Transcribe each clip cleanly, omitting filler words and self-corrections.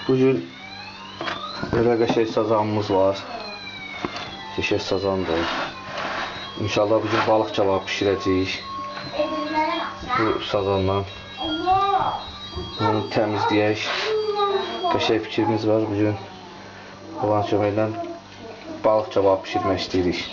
Bugün belə qəşəng sazanımız var. Qəşəng sazandır. İnşallah bugün balıq kebabı pişirəcəyik. Bu sazandan. Bunu təmizləyək. Qəşəng fikrimiz var bugün. Olan köməklə balıq kebabı pişirmək istəyirik.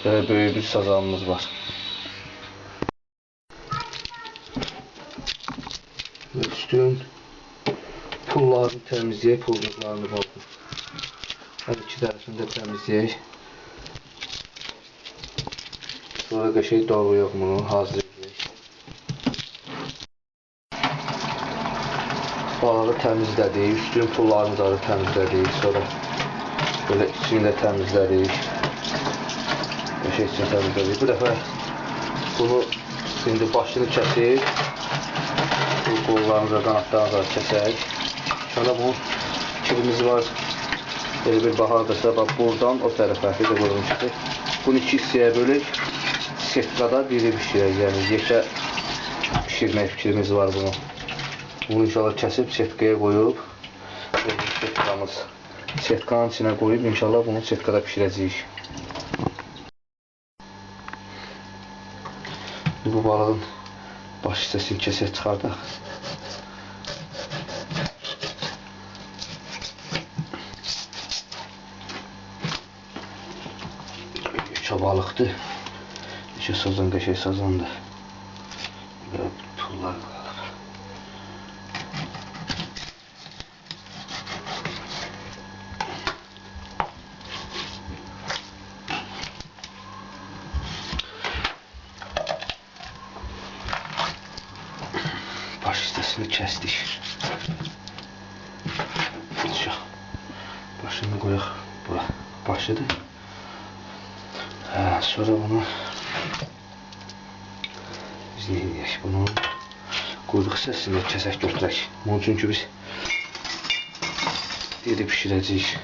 Belə böyük bir sazanımız var. Üstün pullarını təmizləyək, pulcuklarını baxın. Hər iki tərəfini də təmizləyək. Sonra qəşəng doğrayaq bunu, hazırlayaq. Balığı təmizlədik, üstün pullarını da təmizlədik. Sonra belə içini də təmizlədik. Qəşəng içini təmizlədik. Bu dəfə bunu indi başını kəsib, qollarımıza, qanatlarımıza kəsək. Sonra bu fikrimiz var. Belə bir bahardırsa, bax buradan o tərəfə də qoymuşdur. Bunu iki hissəyə bölük, setkada biri pişirək. Yəni yekə pişirmək fikrimiz var bunu. Bunu inşallah kəsib setkaya qoyub, setkanın içinə qoyub inşallah bunu setkada pişirəcəyik. Bu balığın baş hissəsini kəsək çıxardaq. Yekə balıqdır. Yekə sazan, qəşəng sazandır. Belə pullar qalır. Baş hissəsini kəsdik. Başını qoyaq bura. Başıdır. Sonra bunu biz ne edək? Bunu quyruq hissəsini kəsək götürək. Bunun çünki biz iri pişirəcəyik.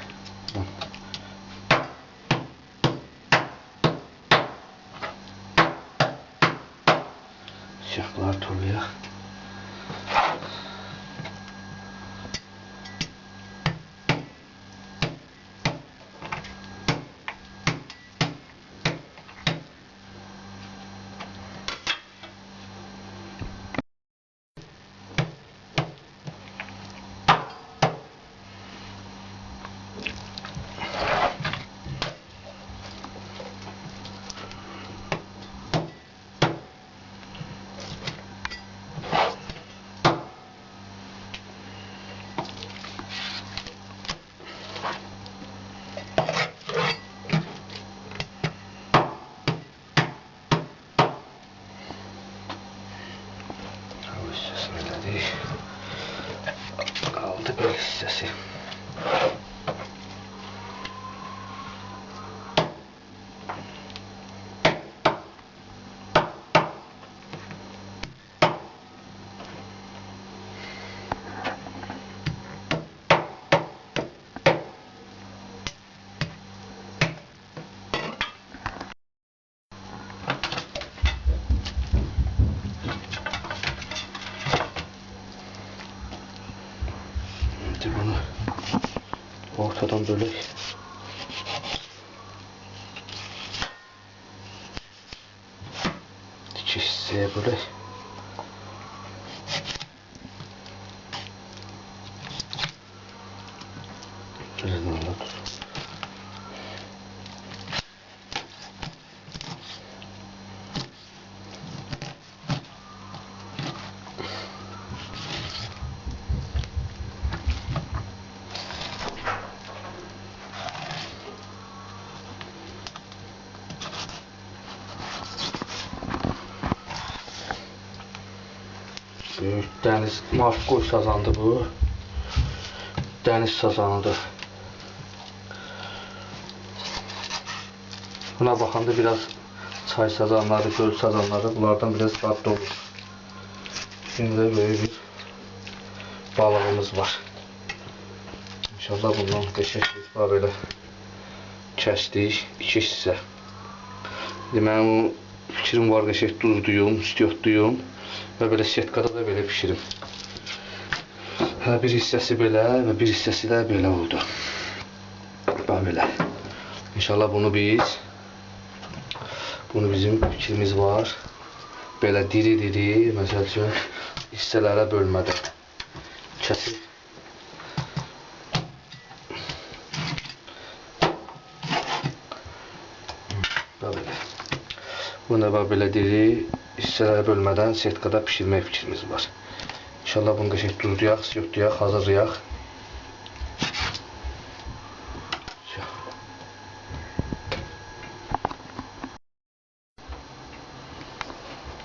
Siyahları torlayaq. Kaldı bel hissesi. Bunu ortadan bölək. İki hissəyə bölək. Gözdən ala dur. Büyük dəniz markoy sazandır bu. Dəniz sazanıdır. Buna baxanda biraz çay sazanları, göl sazanları bunlardan biraz dadlı olur. Şimdi de böyle bir balığımız var. İnşallah bundan qəşəng bir belə kəsdik iki hissə. Mənim fikrim var qəşəng duzluyum, istiyotluyum. Və belə setkada da belə pişirim. Bir hissəsi belə və bir hissəsi də belə oldu. Bax belə. İnşallah bunu bizim fikrimiz var. Belə diri-diri, məsəl üçün hissələrə bölmədə kəsib. Bax belə. Bunu da belə diri hissələrə bölmədən setkada pişirmək fikrimiz var. İnşallah bunu qəşəng duzlayaq, yoxlayaq, hazırlayaq.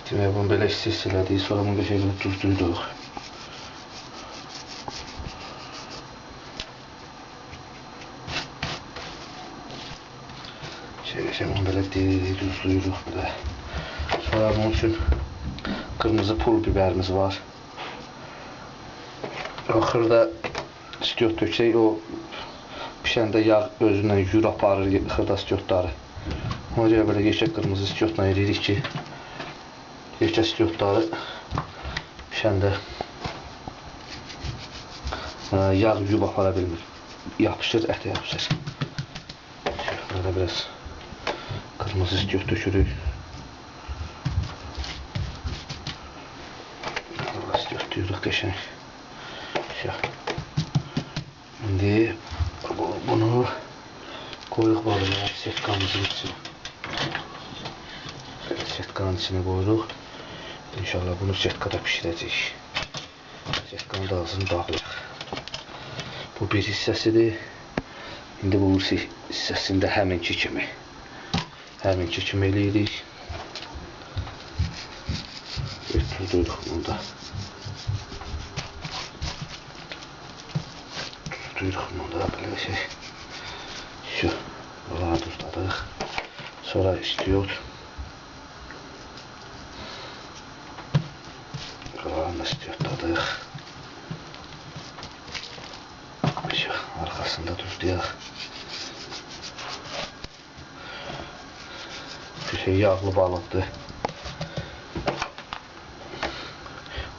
Demək, bunu belə hiss elədik, sonra bunu qəşəng duzlayırıq. Qəşəng bunu belə duzlayırıq belə. Sonra bunun üçün qırmızı pul biberimiz var. Axırda istiot töksək, o pişəndə yağ özündən yür aparır xırda istiotları. Ona görə belə yekə qırmızı istiotla eləyirik ki, yekə istiotları pişəndə yağ yub apara bilmir. Yapışır, ətə yapışır. Burada biraz qırmızı istiot tökürük. İstiot duyuruq qəşəng. İndi bunu koyuq balığa setkamızın içine. Setkanın içine koyuruq. İnşallah bunu setkada pişirəcəyik. Setkanın da ağzını bağlayaq. Bu bir hissəsidir. İndi bu hissəsində həminki kimi eləyirik. Tuturuq bunu da. Tuturuq bunu da belə şey. Şu, buraları tuzladıq. Sonra istiot. Buralarını istiotladıq. Şu, arkasında tuzlayaq. Bir şey yağlı balıqdır.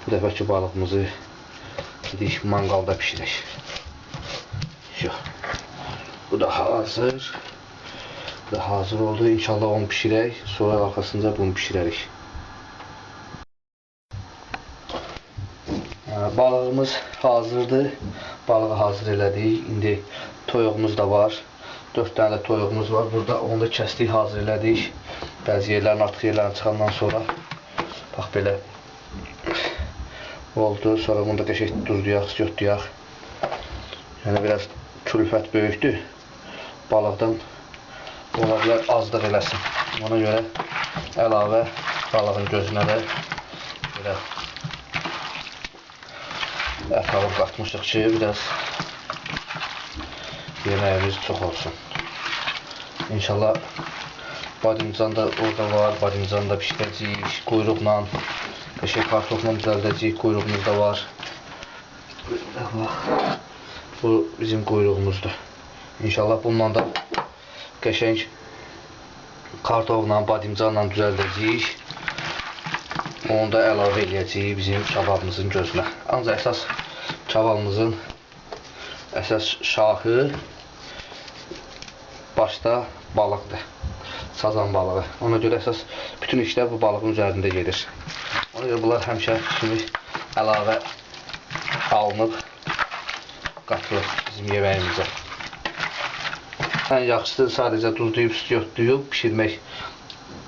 Bu dəfəki balığımızı gidik mangalda pişirək. Bu da hazır. Bu da hazır oldu. İnşallah onu pişirək. Sonra arxasında bunu pişirərik. Balığımız hazırdır. Balığı hazır elədik. İndi toyuğumuz da var. 4 dənə də toyuğumuz var. Burada onu da kəsdik, hazır elədik. Bəzi yerlərin artıq yerlərini çıxandan sonra bax belə oldu. Sonra bunu da qəşəng duzlayaq, yoxlayaq. Yəni biraz külfət böyükdür. Balıqdan ola bilər azlıq eləsin. Ona görə əlavə balığın gözünə də belə ət alıb qatmışıq ki, biraz yeməyimiz çox olsun. İnşallah badimcan da orada var. Badimcan da pişirəcəyik. Quyruqla, qəşəng kartofla düzəldəcəyik. Quyruğumuz da var. Bu bizim quyruğumuzdur. İnşallah bununla da qəşəng kartofla, badimcanla düzəldəcəyik. Onu da əlavə edəcəyik bizim kababımızın gözünə. Ancaq əsas kababımızın əsas şahı başda balıqdır. Sazan balığı. Ona görə əsas bütün işlər bu balığın üzərində gedir. Ona görə bunlar həmişə kimi əlavə alınıb qatılır bizim yeməyimizə. Ən yaxşısı sadəcə duzlayıb, yoxlayıb pişirmək.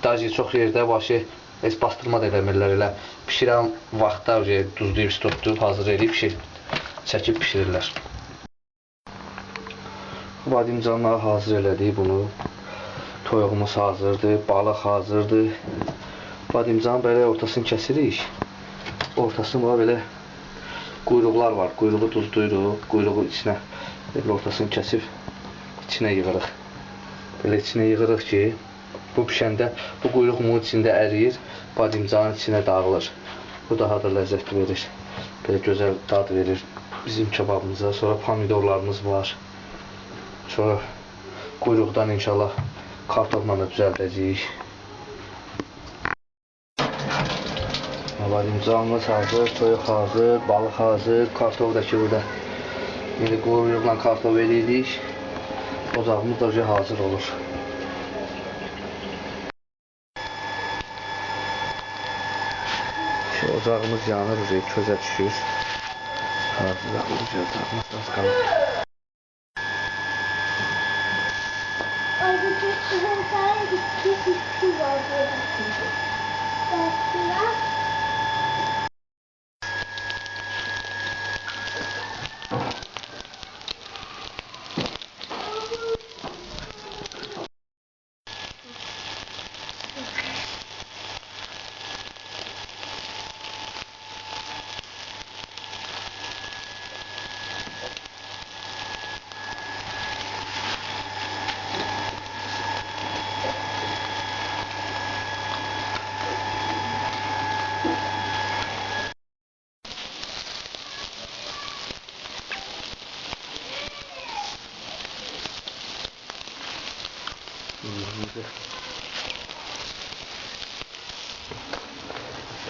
Daha çox yerdə başı heç bastırma da eləmirlər, elə pişirən vaxtda duzlayıb, yoxlayıb, hazır edib çəkib pişirirlər. Badimcanları hazır elədik bunu. Toyuğumuz hazırdır, balıq hazırdır. Badimcanın belə ortasını kəsirik. Ortasında belə quyruqlar var. Quyruğu duzlayırıq, quyruğu içinə belə ortasını kəsib içinə yığırıq. Belə içinə yığırıq ki, bu pişəndə bu quyruq mumun içində əriyir, badimcanın içinə dağılır. Bu daha da ləzzət verir. Belə gözəl dad verir bizim kebabımıza. Sonra pomidorlarımız var. Sonra quyruqdan inşallah kartofla da düzəldəcəyik. Bademcanımız hazır, toyuq hazır, balıq hazır, kartof da ki burada. İndi quyruqla kartof eləyirik. Ocağımız da hazır olur. Şu ocağımız yanır, közə düşür. Hazır ocağımız az qalır.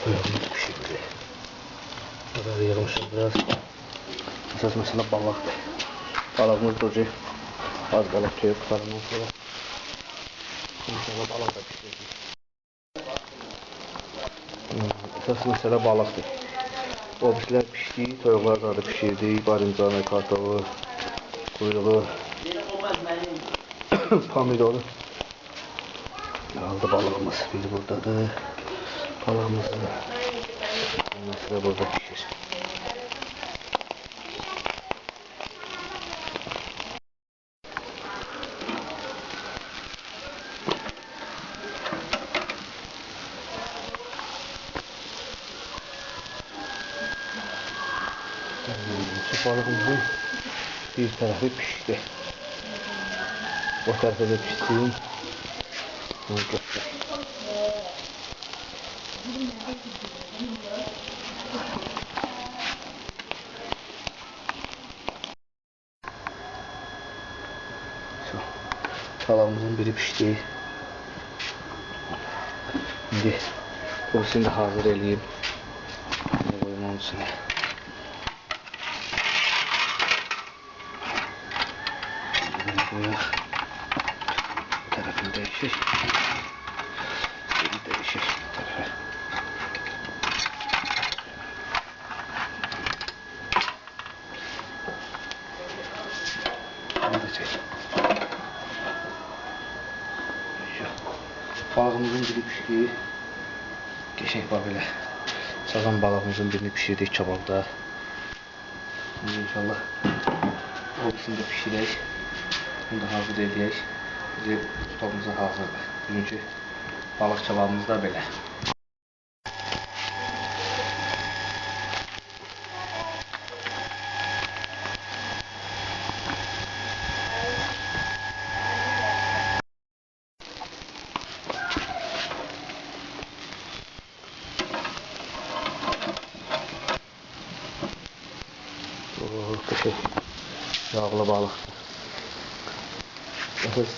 Toyuğumuz pişirdi. Burada yığmışız biraz. Esas mesela balıqdır. Balığımız da az qalıb toyuq tutarından sonra. İnşallah balıq da pişirdik. Esas mesela balıqdır. O bizlər pişdi, toyuqlar da pişirdik. Bademcanı, kartofu, quyruğu, pomidoru. Aldı balığımız. Biri buradadır. Balığımızı mesela burada pişir. Şu balığımızın bir tarafı pişti. O tarafa da pişsin. Bunu göster. Salamımızın biri pişti. Şimdi burasını da hazır eləyim. Koyayım onun içine. Koyaq. Bu tarafını değişir. Biri değişir bu tarafa. Balığımızın biri pişdi. Geçək bax belə. Sazan balığımızın birini pişirdik kababda. Şimdi inşallah o ikisini de pişirək. Bunu da hazır edək. Bizim stolumuza hazırdır. Bugünkü balıq kababımız da belə. Qəşəng yağlı balıqdır. Əsas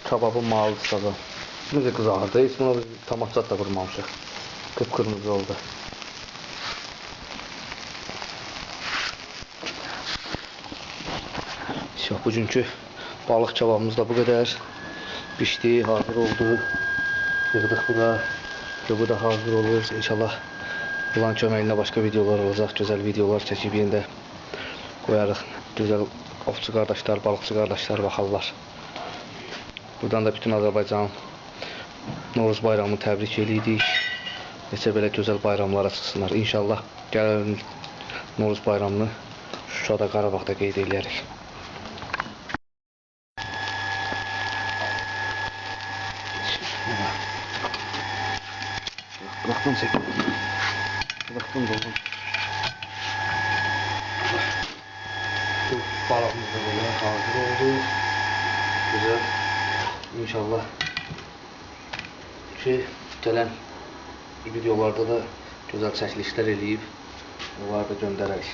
kababın malıdır sazan. Necə qızardı. Heç buna tomat da vurmamışıq. Qıpqırmızı oldu. Bugünkü balıq kababımız da bu qədər. Pişdi, hazır oldu. Yığdıq bura. Bu da hazır olur. İnşallah bulan köməyində başqa videolar olacaq. Gözəl videolar çəkib yenə qoyarıq. Gözəl ovçu qardaşlar, balıqçı qardaşlar baxarlar. Buradan da bütün Azərbaycan Novruz bayramını təbrik edirik. Neçə belə gözəl bayramlara çıxsınlar. İnşallah gələn Novruz bayramını Şuşada, Qarabağda qeyd edərik. Bıraktım çekim. Bıraktım doldum. Balığımız da böyle hazır oldu. Güzel. İnşallah ki gələn videolarda da gözəl çəkilişlər eləyib onları da göndərək.